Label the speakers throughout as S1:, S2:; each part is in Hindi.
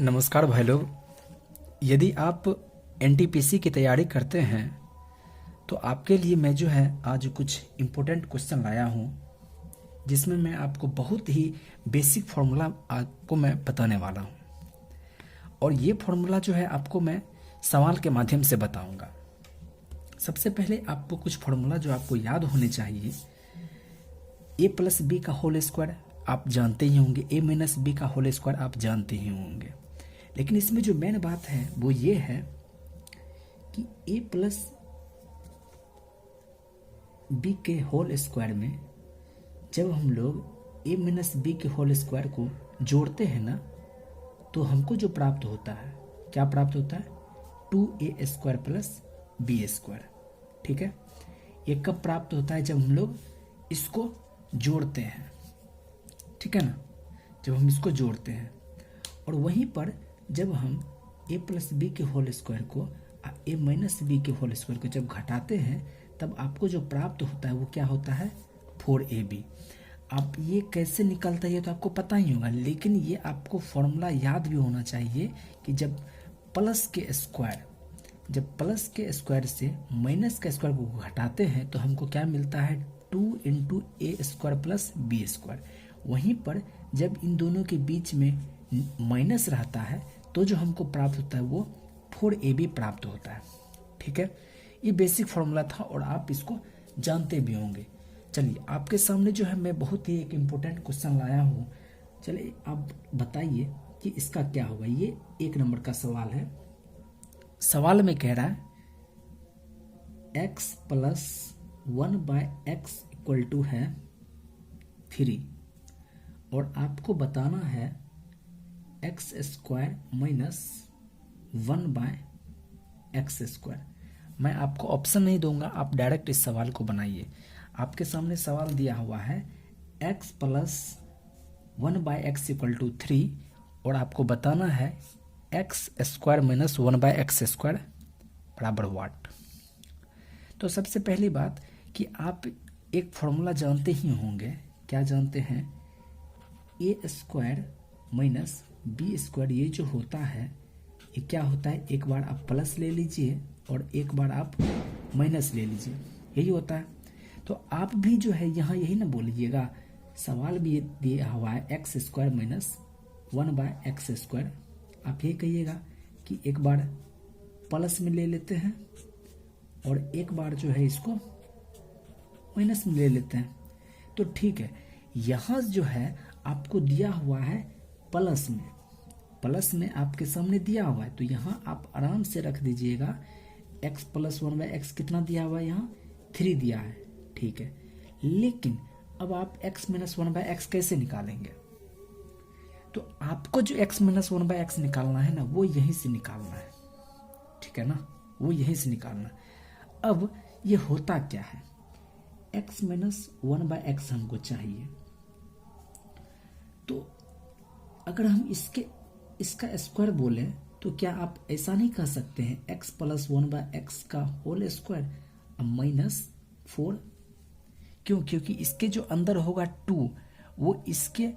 S1: नमस्कार भाई लोग। यदि आप एनटीपीसी की तैयारी करते हैं तो आपके लिए मैं जो है आज कुछ इम्पोर्टेंट क्वेश्चन लाया हूँ, जिसमें मैं आपको बहुत ही बेसिक फार्मूला आपको मैं बताने वाला हूँ। और ये फार्मूला जो है आपको मैं सवाल के माध्यम से बताऊंगा। सबसे पहले आपको कुछ फार्मूला जो आपको याद होने चाहिए। ए प्लस बी का होल स्क्वायर आप जानते ही होंगे, ए माइनस बी का होल स्क्वायर आप जानते ही होंगे। लेकिन इसमें जो मेन बात है वो ये है कि ए प्लस बी के होल स्क्वायर में जब हम लोग ए माइनस बी के होल स्क्वायर को जोड़ते हैं ना, तो हमको जो प्राप्त होता है, क्या प्राप्त होता है? 2a square plus B square. ठीक है, ये कब प्राप्त होता है? जब हम लोग इसको जोड़ते हैं। ठीक है ना, जब हम इसको जोड़ते हैं। और वहीं पर जब हम a प्लस बी के होल स्क्वायर को a माइनस बी के होल स्क्वायर को जब घटाते हैं, तब आपको जो प्राप्त होता है वो क्या होता है? 4ab। आप ये कैसे निकलता है ये तो आपको पता ही होगा, लेकिन ये आपको फॉर्मूला याद भी होना चाहिए कि जब प्लस के स्क्वायर से माइनस के स्क्वायर को घटाते हैं तो हमको क्या मिलता है? 2 इंटू ए स्क्वायर प्लस बी स्क्वायर। वहीं पर जब इन दोनों के बीच में माइनस रहता है तो जो हमको प्राप्त होता है वो 4ab प्राप्त होता है। ठीक है, ये बेसिक फॉर्मूला था और आप इसको जानते भी होंगे। चलिए, आपके सामने जो है मैं बहुत ही एक इम्पोर्टेंट क्वेश्चन लाया हूँ। चलिए आप बताइए कि इसका क्या होगा। ये 1 नंबर का सवाल है। सवाल में कह रहा है x plus 1/x equal to है 3, और आपको बताना है x square minus 1/x square. मैं आपको ऑप्शन नहीं दूंगा, आप डायरेक्ट इस सवाल को बनाइए। आपके सामने सवाल दिया हुआ है x plus 1/x equal to 3, और आपको बताना है x square minus 1/x square बराबर वाट। तो सबसे पहली बात कि आप एक फॉर्मूला जानते ही होंगे। क्या जानते हैं? ए स्क्वायर माइनस बी स्क्वायर, ये जो होता है ये क्या होता है? एक बार आप प्लस ले लीजिए और एक बार आप माइनस ले लीजिए, यही होता है। तो आप भी जो है यहाँ यही ना बोलिएगा। सवाल भी दिया हुआ है x square minus 1/x square. आप ये कहिएगा कि एक बार प्लस में ले लेते हैं और एक बार जो है इसको माइनस में ले लेते हैं। तो ठीक है, यहाँ जो है आपको दिया हुआ है प्लस में आपके सामने दिया हुआ है, तो यहाँ आप आराम से रख दीजिएगा। x प्लस 1/x कितना दिया हुआ है? यहाँ 3 दिया है। ठीक है, लेकिन अब आप x माइनस 1/x कैसे निकालेंगे? तो आपको जो x माइनस 1/x निकालना है ना, वो यहीं से निकालना है। ठीक है ना, वो यहीं से निकालना है। अब ये होता क्या है? x माइनस 1/x हमको चाहिए। तो अगर हम इसका स्क्वायर बोले तो क्या आप ऐसा नहीं कह सकते हैं x प्लस 1/x का होल स्क्वायर माइनस 4? क्यों? क्योंकि इसके जो अंदर होगा 2, वो इसके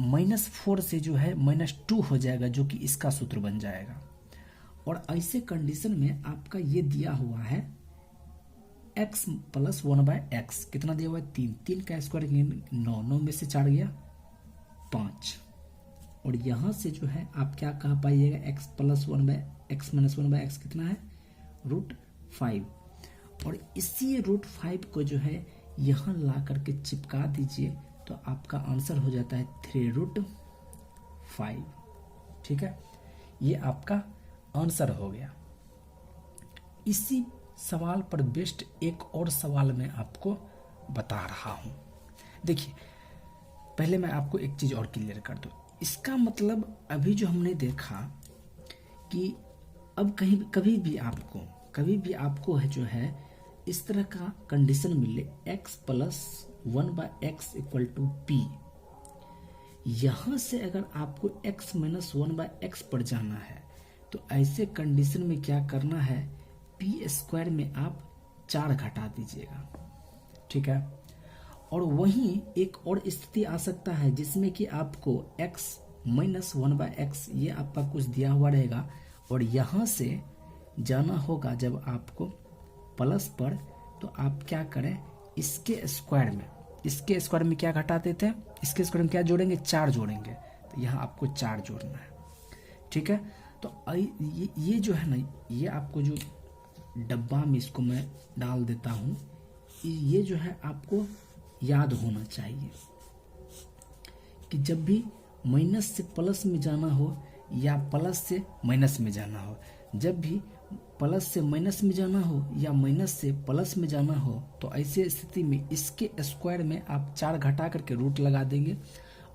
S1: -4 से जो है -2 हो जाएगा, जो कि इसका सूत्र बन जाएगा। और ऐसे कंडीशन में आपका ये दिया हुआ है x प्लस 1/x कितना दिया हुआ है? 3 का स्क्वायर 9 में से 4 गया 5, और यहाँ से जो है आप क्या कह पाइएगा? x plus 1/x minus 1/x कितना है? √5। और इसी √5 को जो है यहाँ ला करके चिपका दीजिए, तो आपका आंसर हो जाता है 3√5। ठीक है, ये आपका आंसर हो गया। इसी सवाल पर बेस्ड एक और सवाल मैं आपको बता रहा हूँ। देखिए, पहले मैं आपको एक चीज़ और क्लियर कर दूँ। इसका मतलब अभी जो हमने देखा कि अब कभी भी आपको है जो है इस तरह का कंडीशन मिले x plus 1/x equal to p, यहाँ से अगर आपको x माइनस 1/x पर जाना है तो ऐसे कंडीशन में क्या करना है? p स्क्वायर में आप 4 घटा दीजिएगा। ठीक है, और वहीं एक और स्थिति आ सकता है जिसमें कि आपको x माइनस 1/x, ये आपका कुछ दिया हुआ रहेगा, और यहाँ से जाना होगा जब आपको प्लस पर, तो आप क्या करें, इसके स्क्वायर में क्या घटा देते हैं, इसके स्क्वायर में क्या जोड़ेंगे, 4 जोड़ेंगे, तो यहाँ आपको 4 जोड़ना है। ठीक है, तो ये जो है ना, ये आपको जो डब्बा में इसको मैं डाल देता हूँ, ये जो है आपको याद होना चाहिए कि जब भी माइनस से प्लस में जाना हो या प्लस से माइनस में जाना हो, जब भी प्लस से माइनस में जाना हो या माइनस से प्लस में जाना हो, तो ऐसे स्थिति में इसके स्क्वायर में आप 4 घटा करके रूट लगा देंगे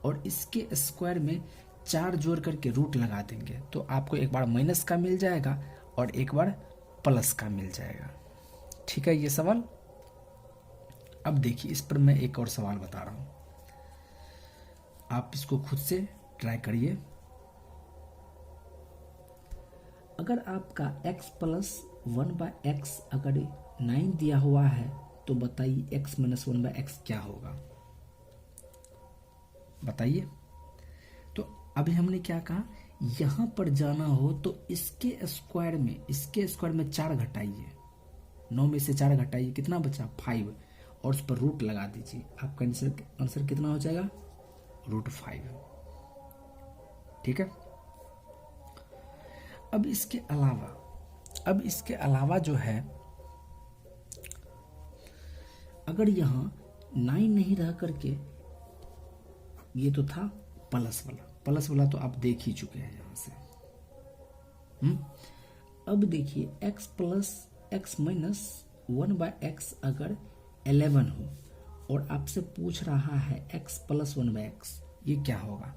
S1: और इसके स्क्वायर में 4 जोड़ करके रूट लगा देंगे, तो आपको एक बार माइनस का मिल जाएगा और एक बार प्लस का मिल जाएगा। ठीक है ये सवाल। अब देखिए इस पर मैं एक और सवाल बता रहा हूं, आप इसको खुद से ट्राई करिए। अगर आपका x प्लस 1/x अगर 9 दिया हुआ है, तो बताइए x माइनस 1/x क्या होगा, बताइए। तो अभी हमने क्या कहा, यहां पर जाना हो तो इसके स्क्वायर में 4 घटाइए, 9 में से 4 घटाइए, कितना बचा 5, और उस पर रूट लगा दीजिए, आपका आंसर कितना हो जाएगा, √5। ठीक है। अब इसके अलावा जो है, अगर यहां 9 नहीं रह करके, ये तो था प्लस वाला तो आप देख ही चुके हैं यहां से। अब देखिए x plus x minus 1/x अगर 11 हो और आपसे पूछ रहा है x प्लस 1/x, ये क्या होगा।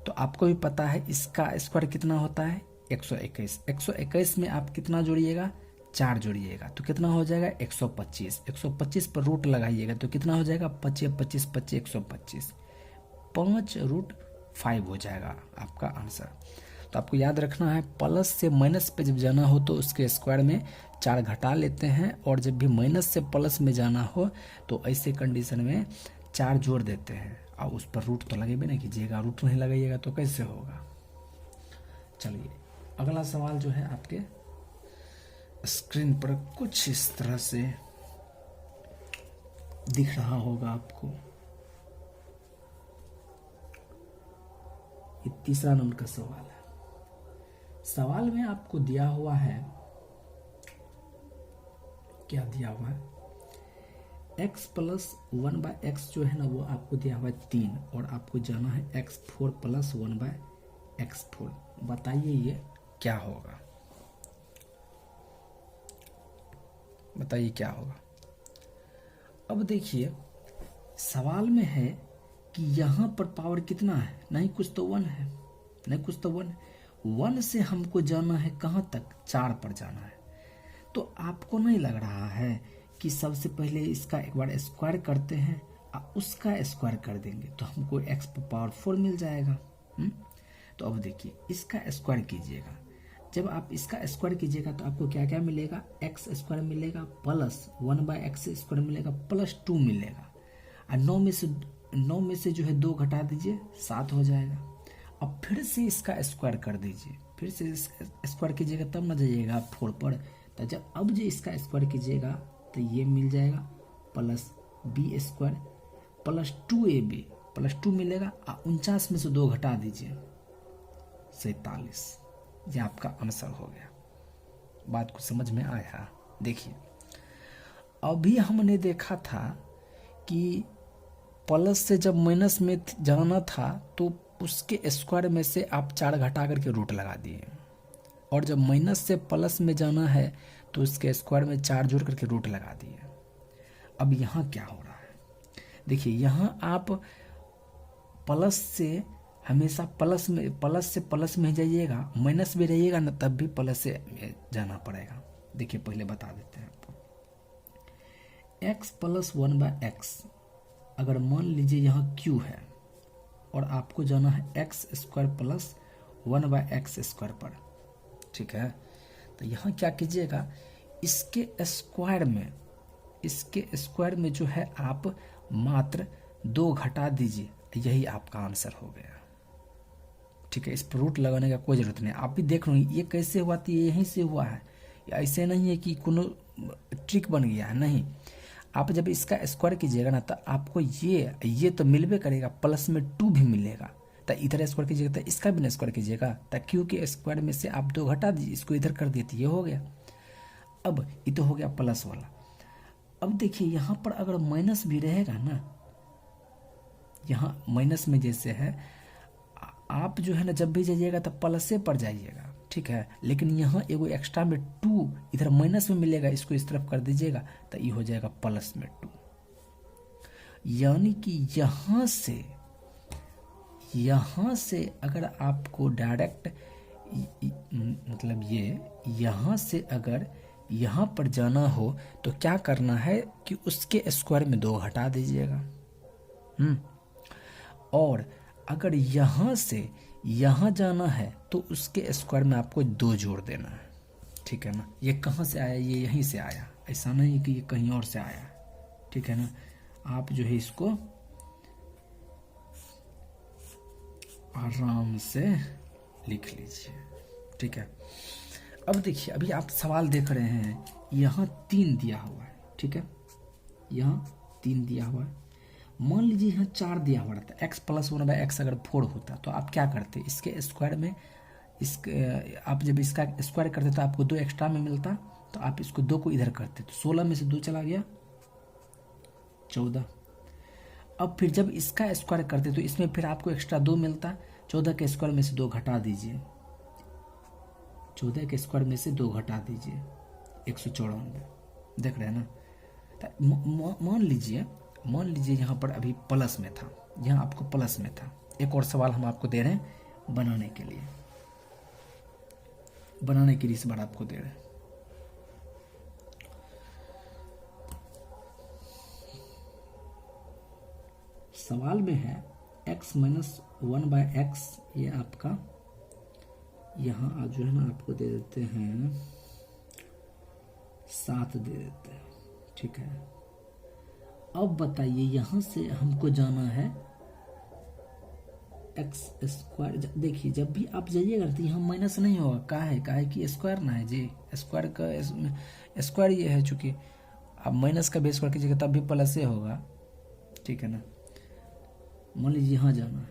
S1: तो आपको भी पता है इसका स्क्वायर कितना होता है, 121। 121 में आप कितना जोड़िएगा, 4 जोड़िएगा, तो कितना हो जाएगा 125। 125 पर रूट लगाइएगा तो कितना हो जाएगा 25 25 25 125, 5√5 हो जाएगा आपका आंसर। तो आपको याद रखना है, प्लस से माइनस पे जब जाना हो तो उसके स्क्वायर में 4 घटा लेते हैं, और जब भी माइनस से प्लस में जाना हो तो ऐसे कंडीशन में 4 जोड़ देते हैं, और उस पर रूट तो लगेबे नहीं कीजिएगा, रूट नहीं लगाइएगा तो कैसे होगा। चलिए अगला सवाल जो है आपके स्क्रीन पर कुछ इस तरह से दिख रहा होगा आपको। ये तीसरा नंबर का सवाल है। सवाल में आपको दिया हुआ है, क्या दिया हुआ है, x प्लस 1/x जो है ना, वो आपको दिया हुआ है 3, और आपको जाना है x4 प्लस 1/x4। बताइए ये क्या होगा, बताइए क्या होगा। अब देखिए सवाल में है कि यहां पर पावर कितना है, नहीं कुछ तो 1 है, नहीं कुछ तो 1 है। 1 से हमको जाना है कहां तक, 4 पर जाना है। तो आपको नहीं लग रहा है कि सबसे पहले इसका एक बार स्क्वायर करते हैं और उसका स्क्वायर कर देंगे तो हमको x पावर 4 मिल जाएगा। तो अब देखिए इसका स्क्वायर कीजिएगा, जब आप इसका स्क्वायर कीजिएगा तो आपको क्या क्या मिलेगा, x स्क्वायर मिलेगा प्लस 1/x स्क्वायर मिलेगा प्लस 2 मिलेगा, और 9 में से जो है 2 घटा दीजिए, 7 हो जाएगा। अब फिर से इसका स्क्वायर कर दीजिए, फिर से स्क्वायर कीजिएगा तब न जाइएगा 4 पर। तो जब अब जो इसका स्क्वायर कीजिएगा तो ये मिल जाएगा plus b square plus 2ab plus 2 मिलेगा, और 49 में से 2 घटा दीजिए, 47। ये आपका आंसर हो गया। बात को समझ में आया। देखिए अभी हमने देखा था कि प्लस से जब माइनस में जाना था तो उसके स्क्वायर में से आप 4 घटा करके रूट लगा दिए, और जब माइनस से प्लस में जाना है तो उसके स्क्वायर में 4 जोड़ करके रूट लगा दिए। अब यहाँ क्या हो रहा है, देखिए यहाँ आप प्लस से हमेशा प्लस से प्लस में जाइएगा, माइनस भी रहिएगा ना तब भी प्लस से जाना पड़ेगा। देखिए पहले बता देते हैं आपको, x प्लस 1/x अगर मान लीजिए यहाँ q है और आपको जाना है x square plus 1/x square पर, ठीक है। तो यहाँ क्या कीजिएगा, इसके स्क्वायर में जो है आप मात्र 2 घटा दीजिए, यही आपका आंसर हो गया। ठीक है, इस पर रूट लगाने का कोई ज़रूरत नहीं। आप भी देख रहे हो ये कैसे हुआ, तो ये यहीं से हुआ है, ऐसे नहीं है कि कोनो ट्रिक बन गया है, नहीं। आप जब इसका स्क्वायर कीजिएगा ना तो आपको ये तो मिलबे करेगा, प्लस में 2 भी मिलेगा। तो इधर स्क्वायर कीजिएगा तो इसका भी ना स्क्वायर कीजिएगा, तो क्योंकि स्क्वायर में से आप 2 घटा दीजिए, इसको इधर कर दिए तो ये हो गया। अब ये तो हो गया प्लस वाला। अब देखिए यहाँ पर अगर माइनस भी रहेगा ना, यहाँ माइनस में जैसे है, आप जो है ना जब भी जाइएगा तो प्लसे पर जाइएगा, ठीक है। लेकिन यहाँ एगो एक्स्ट्रा में 2 इधर माइनस में मिलेगा, इसको इस तरफ कर दीजिएगा तो ये हो जाएगा प्लस में 2। यानी कि यहाँ से अगर आपको डायरेक्ट मतलब ये यहाँ से अगर यहाँ पर जाना हो तो क्या करना है कि उसके स्क्वायर में 2 घटा दीजिएगा। और अगर यहाँ से यहाँ जाना है तो उसके स्क्वायर में आपको 2 जोड़ देना है, ठीक है ना। ये कहाँ से आया, ये यहीं से आया, ऐसा नहीं कि ये कहीं और से आया, ठीक है ना। आप जो है इसको आराम से लिख लीजिए, ठीक है। अब देखिए, अभी आप सवाल देख रहे हैं, यहाँ 3 दिया हुआ है, ठीक है, यहाँ 3 दिया हुआ है। मान लीजिए यहाँ 4 दिया हुआ रहता, x + 1/x अगर 4 होता तो आप क्या करते, इसके स्क्वायर में आप जब इसका स्क्वायर करते तो आपको 2 एक्स्ट्रा में मिलता, तो आप इसको 2 को इधर करते तो 16 में से 2 चला गया 14। अब फिर जब इसका स्क्वायर करते तो इसमें फिर आपको एक्स्ट्रा 2 मिलता, 14 के स्क्वायर में से 2 घटा दीजिए, 14 के स्क्वायर में से 2 घटा दीजिए 194, देख रहे हैं ना। मान लीजिए यहाँ पर अभी प्लस में था, यहाँ आपको प्लस में था। एक और सवाल हम आपको दे रहे हैं बनाने के लिए इस बार आपको दे रहे हैं। सवाल में है x - 1/x, ये आपका यहाँ आज जो है ना आपको दे देते हैं 7 दे देते हैं, ठीक है। अब बताइए यहाँ से हमको जाना है x²। देखिए जब भी आप जाइएगा तो यहाँ माइनस नहीं होगा, काहे कि स्क्वायर ना है जी, स्क्वायर का स्क्वायर ये है, चूंकि आप माइनस का भी स्क्वायर कीजिएगा तब भी प्लस से होगा, ठीक है ना। मान लीजिए यहाँ जाना है,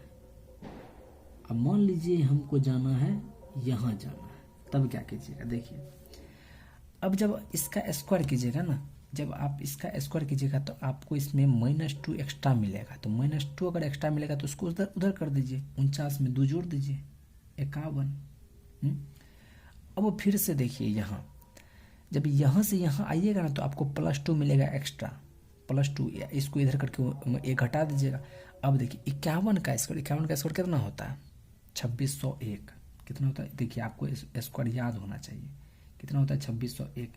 S1: अब मान लीजिए हमको जाना है यहाँ जाना है, तब क्या कीजिएगा, देखिए अब जब इसका स्क्वायर कीजिएगा ना, जब आप इसका स्क्वायर कीजिएगा तो आपको इसमें -2 एक्स्ट्रा मिलेगा, तो -2 अगर एक्स्ट्रा मिलेगा तो उसको उधर कर दीजिए, 49 में 2 जोड़ दीजिए 51। अब फिर से देखिए यहाँ जब यहाँ से यहाँ आइएगा ना तो आपको +2 मिलेगा एक्स्ट्रा, +2, इसको इधर करके 1 घटा दीजिएगा। अब देखिए 51 का स्क्वायर कितना होता है 2601, कितना होता है देखिए, आपको स्क्वायर याद होना चाहिए, कितना होता है 2601,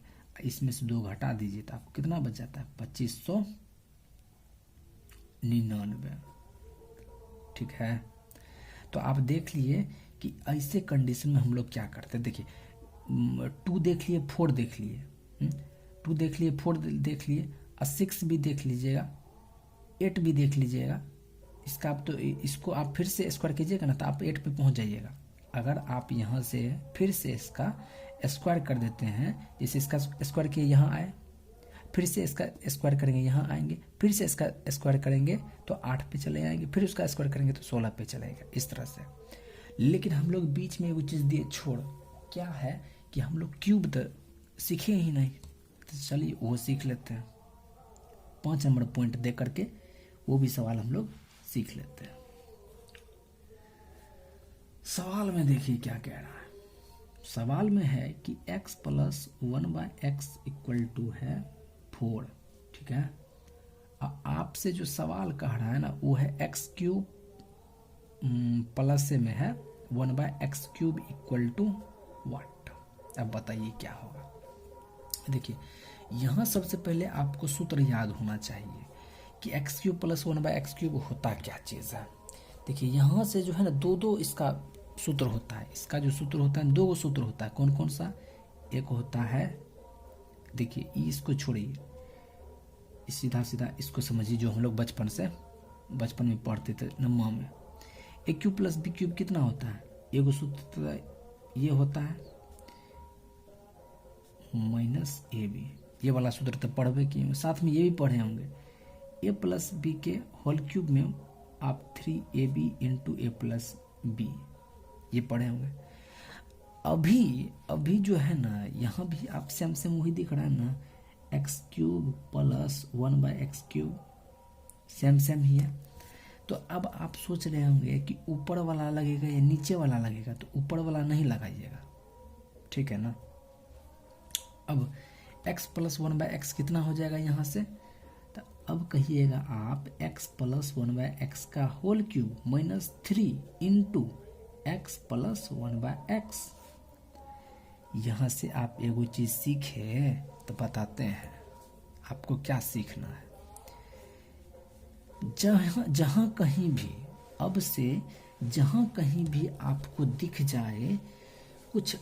S1: इसमें से 2 घटा दीजिए तो आपको कितना बच जाता है 2599, ठीक है। तो आप देख लिए कि ऐसे कंडीशन में हम लोग क्या करते हैं। देखिए 2 देख लिए, 4 देख लिए, 2 देख लिए, 4 देख लिए, और 6 भी देख लीजिएगा, 8 भी देख लीजिएगा। इसका आप तो इसको आप फिर से स्क्वायर कीजिएगा ना तो आप 8 पे पहुंच जाइएगा। अगर आप यहाँ से फिर से इसका स्क्वायर कर देते हैं, जैसे इसका स्क्वायर किए यहाँ आए, फिर से इसका स्क्वायर करेंगे यहाँ आएंगे, फिर से इसका स्क्वायर करेंगे तो 8 पे चले आएंगे, फिर उसका स्क्वायर करेंगे तो 16 पे चलेगा, इस तरह से। लेकिन हम लोग बीच में वो चीज़ दिए छोड़, क्या है कि हम लोग क्यूब तो सीखे ही नहीं, तो चलिए वो सीख लेते हैं। 5 नंबर पॉइंट दे करके वो भी सवाल हम लोग सीख लेते हैं। सवाल में देखिए क्या कह रहा है। सवाल में है कि x + 1/x = है 4, ठीक है। आपसे जो सवाल कह रहा है ना वो है x³ प्लस में है 1/x³ = व्हाट। अब बताइए क्या होगा। देखिए यहाँ सबसे पहले आपको सूत्र याद होना चाहिए कि x³ + 1/x³ होता क्या चीज़ है। देखिए यहाँ से जो है ना 2 इसका सूत्र होता है, इसका जो सूत्र होता है 2 सूत्र होता है। कौन कौन सा, एक होता है, देखिए इसको छोड़िए, सीधा इसको समझिए, जो हम लोग बचपन में पढ़ते थे नम्मा में। a³ + b³ कितना होता है एगो सूत्र ये होता है माइनस ए बी, ये वाला सूत्र तो पढ़वे किए होंगे, साथ में ये भी पढ़े होंगे, ए प्लस बी के होल क्यूब में आप 3ab इंटू ए प्लस बी, ये पढ़े होंगे। अभी जो है ना, यहाँ भी आप सेम वही दिख रहा है ना, x cube plus 1/x cube, same ही है। तो अब आप सोच रहे होंगे कि ऊपर वाला लगेगा या नीचे वाला लगेगा, तो ऊपर वाला नहीं लगाइएगा, ठीक है ना। अब x प्लस 1/x कितना हो जाएगा यहाँ से, तो अब कहिएगा आप x प्लस 1/x का whole cube minus 3 into x plus 1/x। यहाँ से आप एगो चीज सीखे तो बताते हैं आपको क्या सीखना है। जहाँ कहीं भी, अब से जहाँ कहीं भी आपको दिख जाए कुछ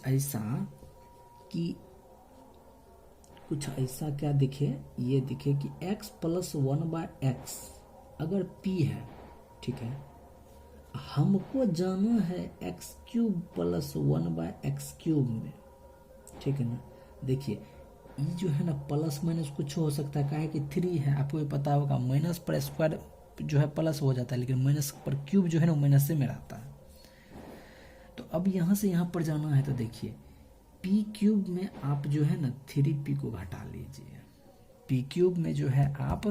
S1: ऐसा क्या दिखे, ये दिखे कि x प्लस 1/x अगर p है, ठीक है, हमको जाना है x cube plus 1/x cube में, ठीक है ना। देखिए ये जो है ना प्लस माइनस कुछ हो सकता है, काहे कि 3 है, आपको भी पता होगा माइनस पर स्क्वायर जो है प्लस हो जाता है, लेकिन माइनस पर क्यूब जो है ना माइनस से में रहता है। तो अब यहाँ से यहाँ पर जाना है, तो देखिए p क्यूब में आप जो है ना 3p को घटा लीजिए, p क्यूब में जो है आप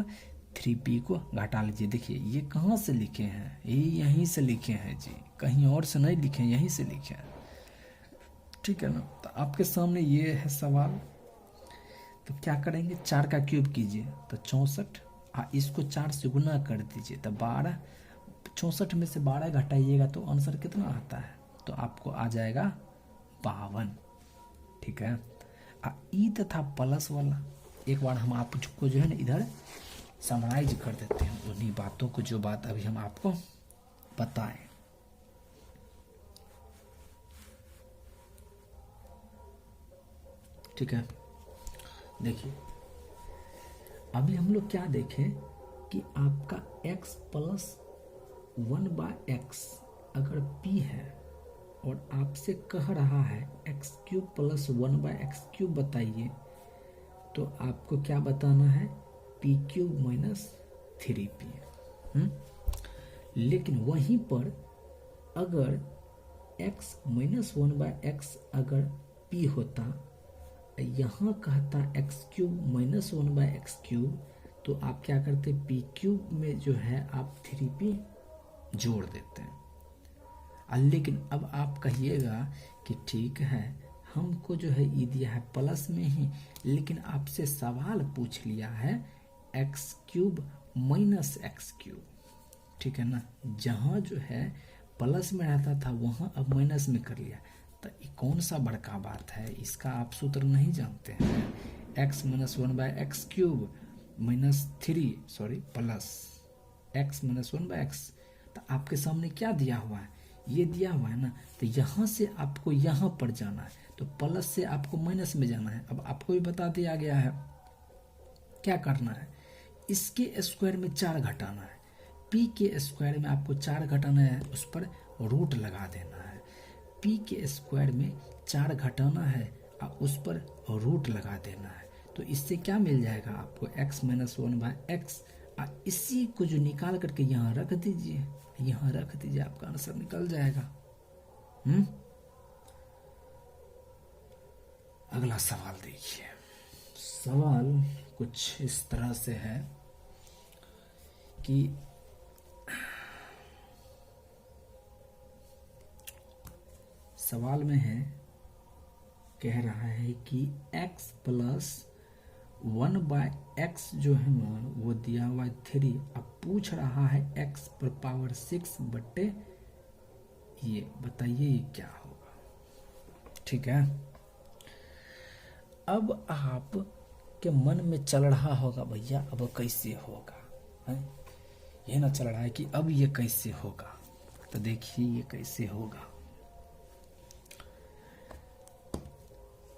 S1: 3p को घटा लीजिए। देखिए ये कहाँ से लिखे हैं, ये यहीं से लिखे हैं जी, कहीं और से नहीं लिखे, यहीं से लिखे हैं, ठीक है ना। तो आपके सामने ये है सवाल, तो क्या करेंगे, 4 का क्यूब कीजिए तो 64, इसको 4 से गुना कर दीजिए तो 12, 64 में से 12 घटाइएगा तो आंसर कितना आता है, तो आपको आ जाएगा 52, ठीक है। ई तथा प्लस वाला एक बार हम आपको जो है ना इधर समराइज कर देते हैं उन्हीं बातों को, जो बात अभी हम आपको बताएं। ठीक है, देखिए अभी हम लोग क्या देखें कि आपका x प्लस 1/x अगर p है और आपसे कह रहा है x cube plus 1/x cube बताइए, तो आपको क्या बताना है, p क्यूब माइनस 3p। लेकिन वहीं पर अगर x माइनस 1/x अगर p होता, यहाँ कहता x cube minus 1/x cube, तो आप क्या करते, p क्यूब में जो है आप 3p जोड़ देते हैं। लेकिन अब आप कहिएगा कि ठीक है हमको जो है ये दिया है प्लस में ही, लेकिन आपसे सवाल पूछ लिया है x cube minus x cube, ठीक है ना। जहाँ जो है प्लस में रहता था वहाँ अब माइनस में कर लिया, तो ये कौन सा बड़का बात है, इसका आप सूत्र नहीं जानते हैं। x minus 1/x cube minus 3 plus x minus 1/x, तो आपके सामने क्या दिया हुआ है, ये दिया हुआ है ना। तो यहाँ से आपको यहाँ पर जाना है, तो प्लस से आपको माइनस में जाना है। अब आपको भी बता दिया गया है क्या करना है, इसके स्क्वायर में 4 घटाना है, p के स्क्वायर में आपको 4 घटाना है, उस पर रूट लगा देना है। p के स्क्वायर में 4 घटाना है और उस पर रूट लगा देना है, तो इससे क्या मिल जाएगा आपको, x माइनस 1/x। इसी को जो निकाल करके यहाँ रख दीजिए, यहाँ रख दीजिए, आपका आंसर निकल जाएगा। अगला सवाल देखिए, सवाल कुछ इस तरह से है कि सवाल में है, कह रहा है कि x प्लस 1/x जो है ना वो दिया हुआ है 3, अब पूछ रहा है x पर पावर 6 बटे ये, बताइए ये क्या होगा, ठीक है। अब आप के मन में चल रहा होगा भैया अब कैसे होगा, है ये ना चल रहा है कि अब ये कैसे होगा, तो देखिए ये कैसे होगा,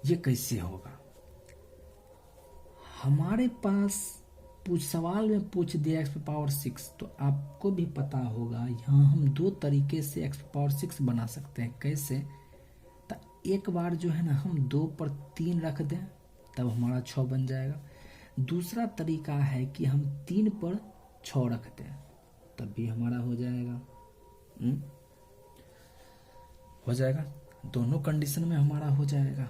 S1: ये कैसे होगा। हमारे पास पूछ सवाल में पूछ दिया एक्स पावर 6, तो आपको भी पता होगा यहाँ हम दो तरीके से एक्स पावर 6 बना सकते हैं। कैसे? तो एक बार जो है ना हम 2 पर 3 रख दें तब हमारा 6 बन जाएगा। दूसरा तरीका है कि हम 3 पर 6 रख दें तब भी हमारा हो जाएगा। हो जाएगा, दोनों कंडीशन में हमारा हो जाएगा।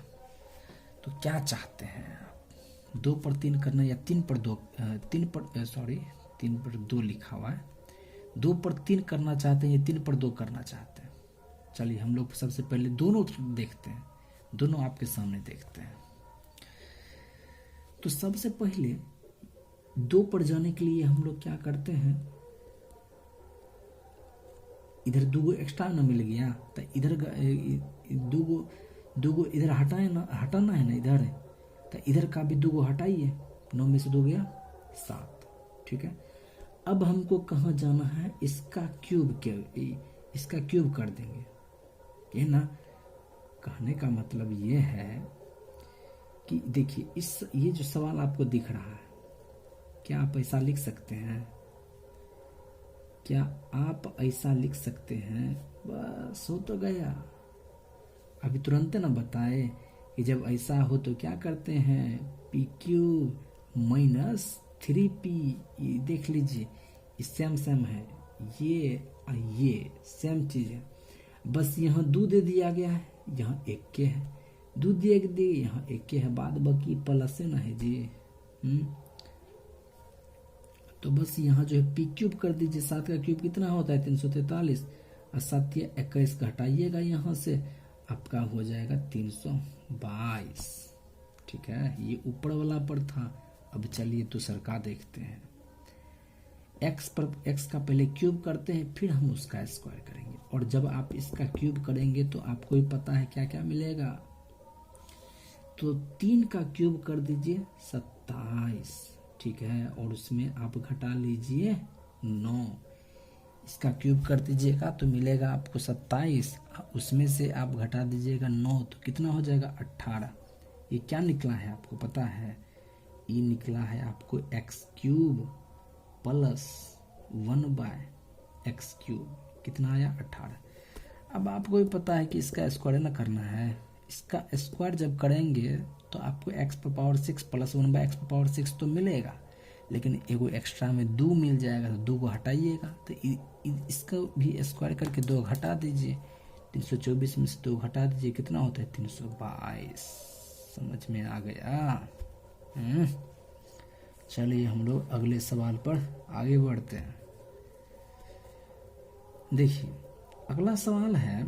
S1: तो क्या चाहते हैं आप, 2 पर 3 करना या 3 पर 2 लिखा हुआ है, 2 पर 3 करना चाहते हैं या 3 पर 2 करना चाहते हैं? चलिए हम लोग सबसे पहले दोनों देखते हैं, दोनों आपके सामने देखते हैं। तो सबसे पहले 2 पर जाने के लिए हम लोग क्या करते हैं, इधर 2 एक्स्ट्रा ना मिल गया तो इधर 2 इधर हटाना है ना इधर, तो इधर का भी 2 हटाइए, 9 में से 2 गया 7। ठीक है, अब हमको कहाँ जाना है, इसका क्यूब कर देंगे। ये ना कहने का मतलब ये है कि देखिए ये जो सवाल आपको दिख रहा है, क्या आप ऐसा लिख सकते हैं? क्या आप ऐसा लिख सकते हैं? बस हो तो गया। अभी तुरंत ना बताए कि जब ऐसा हो तो क्या करते हैं, पी क्यू माइनस 3p, ये देख लीजिए सेम है, ये सेम चीज है, बस यहाँ 2 दे दिया गया है, यहाँ 1 के है, 2 दिए यहाँ 1 के है, बाद बाकी प्लस ना है जी। तो बस यहाँ जो है पी क्यूब कर दीजिए, 7 का क्यूब कितना होता है 343, और 7 या 21 का हटाइएगा यहाँ से, आपका हो जाएगा 322। ठीक है, ये ऊपर वाला पर था। अब चलिए दूसरा का देखते हैं। एक्स का पहले क्यूब करते हैं, फिर हम उसका स्क्वायर करेंगे, और जब आप इसका क्यूब करेंगे तो आपको ही पता है क्या क्या मिलेगा। तो 3 का क्यूब कर दीजिए 27, ठीक है, और उसमें आप घटा लीजिए 9, इसका क्यूब कर दीजिएगा तो मिलेगा आपको 27, उसमें से आप घटा दीजिएगा 9 तो कितना हो जाएगा 18। ये क्या निकला है आपको पता है? ये निकला है आपको x cube plus 1/x cube, कितना आया 18। अब आपको भी पता है कि इसका स्क्वायर ना करना है, इसका स्क्वायर जब करेंगे तो आपको x पर पावर 6 प्लस 1/x पर पावर 6 तो मिलेगा, लेकिन एगो एक्स्ट्रा में 2 मिल जाएगा तो 2 को हटाइएगा, तो इसका भी स्क्वायर करके 2 घटा दीजिए, 324 में से 2 घटा दीजिए, कितना होता है 322। समझ में आ गया? चलिए हम लोग अगले सवाल पर आगे बढ़ते हैं। देखिए अगला सवाल है,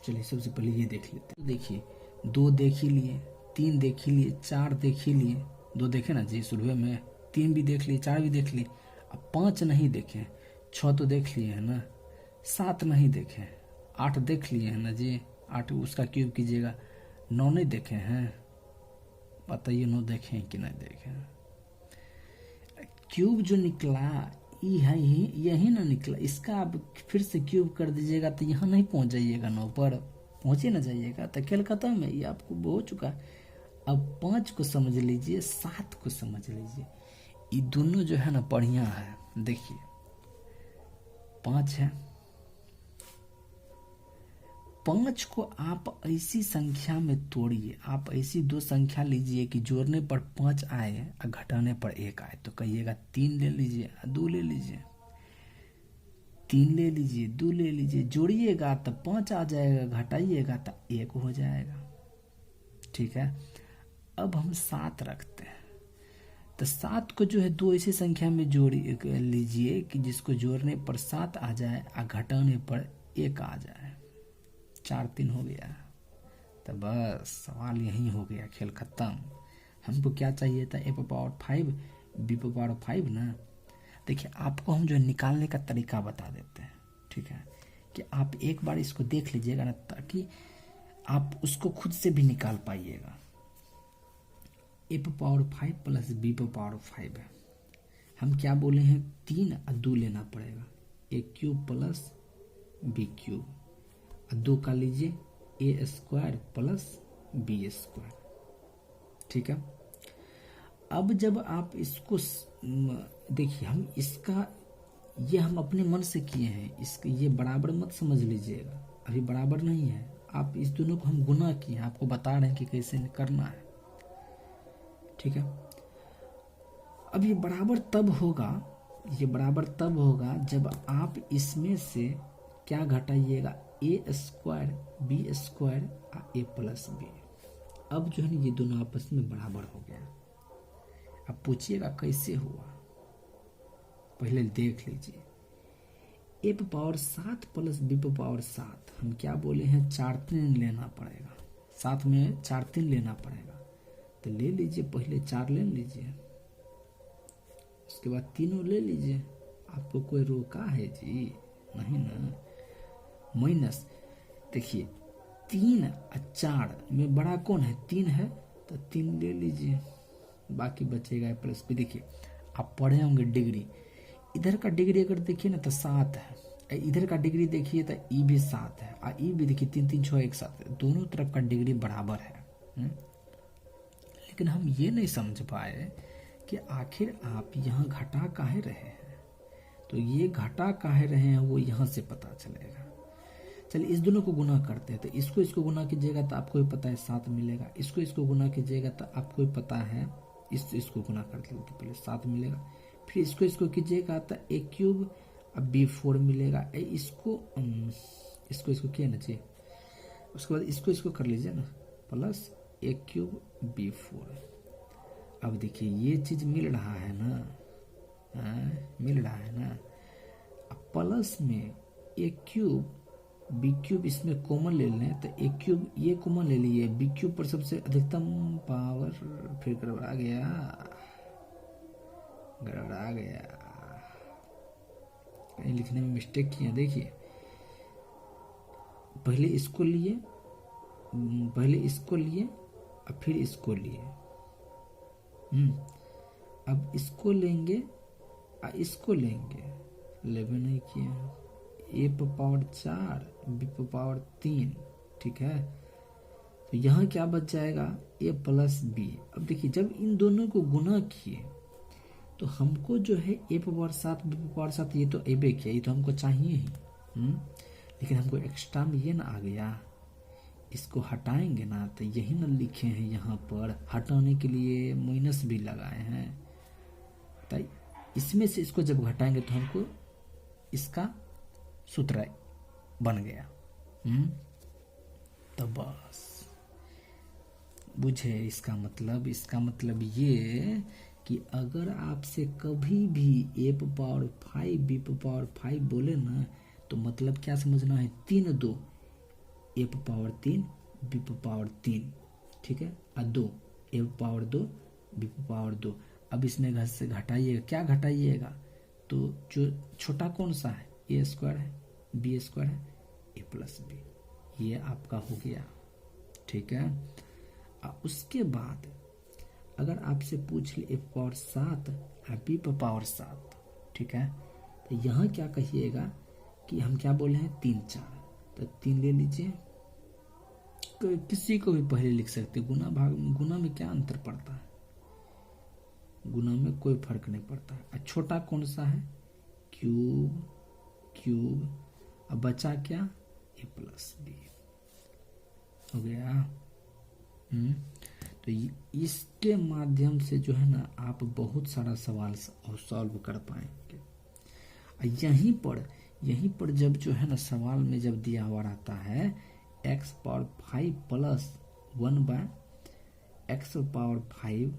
S1: चलिए सबसे पहले ये देख लेते हैं। देखिए 2 देख ही लिए, 3 देख ही लिए, 4 देख ही लिए, 2 देखे ना जी शुरू में, 3 भी देख लिए, 4 भी देख लिए, अब 5 नहीं देखे, 6 तो देख लिए है ना, 7 नहीं देखे, 8 देख लिए है ना जी, 8 उसका क्यूब कीजिएगा, 9 नहीं देखे हैं, बताइए 9 देखे कि नहीं देखे? क्यूब जो निकला यही ना निकला, इसका आप फिर से क्यूब कर दीजिएगा तो यहाँ नहीं पहुंच जाइएगा, 9 पर पहुंचे ना जाइएगा, तो खेल खत्म है, ये आपको हो चुका है। अब 5 को समझ लीजिए, 7 को समझ लीजिए, ये दोनों जो है ना बढ़िया है। देखिए 5 है, 5 को आप ऐसी संख्या में तोड़िए, आप ऐसी 2 संख्या लीजिए कि जोड़ने पर 5 आए और घटाने पर 1 आए, तो कहिएगा 3 ले लीजिए, 2 ले लीजिए, 3 ले लीजिए, 2 ले लीजिए, जोड़िएगा तो 5 आ जाएगा, घटाइएगा तो 1 हो जाएगा। ठीक है, अब हम 7 रखते हैं, तो 7 को जो है 2 ऐसी संख्या में जोड़ लीजिए कि जिसको जोड़ने पर 7 आ जाए और घटाने पर 1 आ जाए, 4 3 हो गया, तो बस सवाल यही हो गया, खेल खत्म। हमको क्या चाहिए था, a पर पावर 5 b पर पावर 5 ना। देखिए आपको हम जो निकालने का तरीका बता देते हैं, ठीक है, कि आप एक बार इसको देख लीजिएगा ना, ताकि आप उसको खुद से भी निकाल पाइएगा। a पर पावर 5 प्लस b पर पावर 5 है, हम क्या बोले हैं 3 और 2 लेना पड़ेगा, a cube plus b cube, 2 का लीजिए a square plus b square. ठीक है, अब जब आप इसको देखिए, हम इसका ये हम अपने मन से किए हैं, इसके ये बराबर मत समझ लीजिएगा, अभी बराबर नहीं है। आप इस दोनों को हम गुना किए हैं, आपको बता रहे हैं कि कैसे करना है, ठीक है। अब ये बराबर तब होगा, ये बराबर तब होगा जब आप इसमें से क्या घटाइएगा, ए स्क्वायर बी स्क्वायर ए प्लस बी। अब जो है ना ये दोनों आपस में बराबर हो गया। अब पूछिएगा कैसे हुआ, पहले देख लीजिए। ए पे पावर 7 प्लस बी पे पावर 7, हम क्या बोले हैं 4 3 लेना पड़ेगा, 7 में 4 3 लेना पड़ेगा, तो ले लीजिए, पहले 4 ले लीजिए, उसके बाद तीनों ले लीजिए। आपको कोई रोका है जी? नहीं ना। माइनस देखिए 3 और 4 में बड़ा कौन है, 3 है, तो 3 ले लीजिए, बाकी बचेगा प्लस बी। देखिए आप पढ़े होंगे डिग्री, इधर का डिग्री अगर देखिए ना तो 7 है, इधर का डिग्री देखिए तो ई भी 7 है, और ई भी देखिए 3 3 6 1 7 है, दोनों तरफ का डिग्री बराबर है। लेकिन हम ये नहीं समझ पाए कि आखिर आप यहाँ घटा काहे रहे हैं, तो ये घटा काहे रहे हैं वो यहाँ से पता चलेगा। चलिए इस दोनों को गुना करते हैं, तो इसको गुना कीजिएगा तो आपको भी पता है 7 मिलेगा, इसको गुना कीजिएगा तो आपको भी पता है, इसको गुना करते तो पहले 7 मिलेगा, फिर इसको कीजिएगा तो ए क्यूब अब b4 मिलेगा। इसको किया ना जी, उसके बाद इसको कर लीजिए ना, प्लस ए क्यूब b4। अब देखिए ये चीज मिल रहा है ना, मिल रहा है ना। अब प्लस में ए क्यूब बी क्यूब इसमें कॉमन ले लें तो ए क्यूब ये कॉमन ले लिए, बी क्यूब पर सबसे अधिकतम पावर, फिर गड़बड़ा गया, कहीं लिखने में मिस्टेक किया। देखिए पहले इसको लिए और फिर इसको लिए, अब इसको लेंगे और इसको लेंगे, लेवे नहीं किया, ए पर पावर 4 बी पर पावर 3, ठीक है। तो यहाँ क्या बच जाएगा, ए प्लस बी। अब देखिए जब इन दोनों को गुना किए तो हमको जो है ए पर पावर 7 बी पर पावर 7 ये तो एबे किया, ये तो हमको चाहिए ही, लेकिन हमको एक्स्ट्रा में ये ना आ गया, इसको हटाएंगे ना तो यही ना लिखे हैं यहाँ पर, हटाने के लिए माइनस भी लगाए हैं, तो इसमें से इसको जब घटाएंगे तो हमको इसका सूत्र बन गया। तो बस बुझे इसका मतलब ये कि अगर आपसे कभी भी ए पर पावर 5 बी पर पावर 5 बोले ना, तो मतलब क्या समझना है, 3 2, ए पर पावर 3 बी पर पावर 3, ठीक है, और 2 ए पर पावर 2 बी पर पावर 2। अब इसमें घर से घटाइएगा, क्या घटाइएगा, तो जो छोटा कौन सा है, ए स्क्वायर है बी स्क्वायर है ए प्लस बी, ये आपका हो गया, ठीक है। उसके बाद अगर आपसे पूछ ले ए पावर 7 और बी पर पावर 7, ठीक है, तो यहाँ क्या कहिएगा कि हम क्या बोले हैं 3 4, तो 3 ले लीजिए, किसी को भी पहले लिख सकते, गुना में क्या अंतर पड़ता है, गुना में कोई फर्क नहीं पड़ता है। छोटा कौन सा है, क्यूब, अब बचा क्या, ए प्लस बी, हो गया। तो इसके माध्यम से जो है ना आप बहुत सारा सवाल सॉल्व कर पाएंगे। यहीं पर जब जो है ना सवाल में जब दिया हुआ रहता है x power 5 plus 1 by x power 5,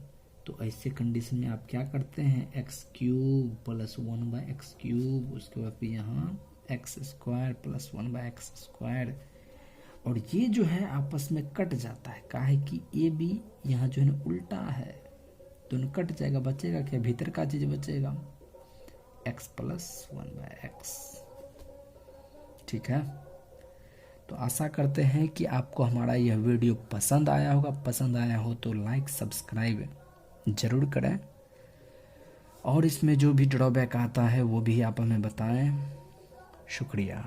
S1: तो ऐसे कंडीशन में आप क्या करते हैं, x cube plus 1 by x cube, उसके बाद फिर यहाँ x square plus 1 by x square, और ये जो है आपस में कट जाता है, काहे कि ए बी यहाँ जो है ना उल्टा है, दोनों कट जाएगा, बचेगा क्या, भीतर का चीज बचेगा, x प्लस 1 बाय एक्स, ठीक है। तो आशा करते हैं कि आपको हमारा यह वीडियो पसंद आया होगा, पसंद आया हो तो लाइक सब्सक्राइब जरूर करें, और इसमें जो भी ड्रॉबैक आता है वो भी आप हमें बताएं। शुक्रिया।